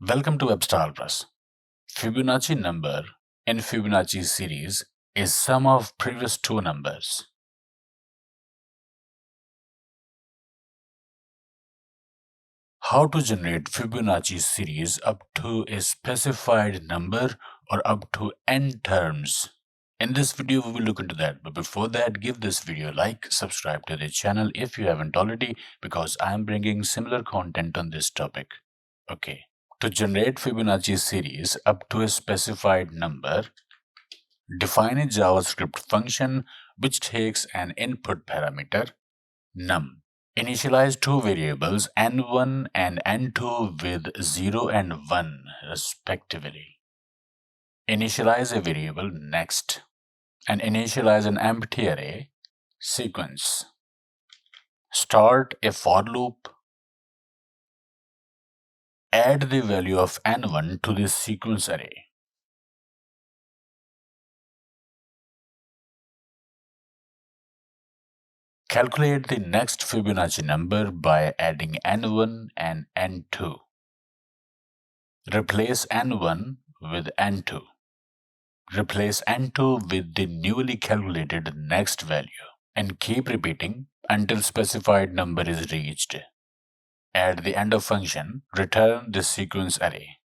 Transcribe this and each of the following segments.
Welcome to WebStarPlus. Fibonacci number in Fibonacci series is sum of previous two numbers. How to generate Fibonacci series up to a specified number or up to n terms? In this video, we will look into that. But before that, give this video a like, subscribe to the channel if you haven't already, because I am bringing similar content on this topic. Okay. To generate Fibonacci series up to a specified number, define a JavaScript function which takes an input parameter num. Initialize two variables n1 and n2 with 0 and 1 respectively. Initialize a variable next and initialize an empty array sequence. Start a for loop. Add the value of n1 to the sequence array. Calculate the next Fibonacci number by adding n1 and n2. Replace n1 with n2. Replace n2 with the newly calculated next value and keep repeating until specified number is reached. At the end of function, return the sequence array.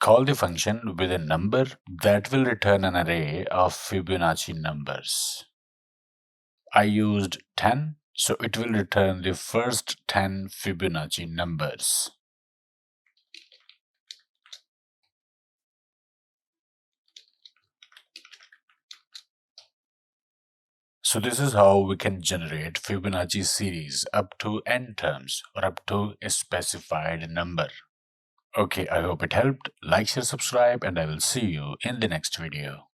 Call the function with a number that will return an array of Fibonacci numbers. I used 10, so it will return the first 10 Fibonacci numbers. So this is how we can generate Fibonacci series up to n terms or up to a specified number. Okay, I hope it helped. Like, share, subscribe, and I will see you in the next video.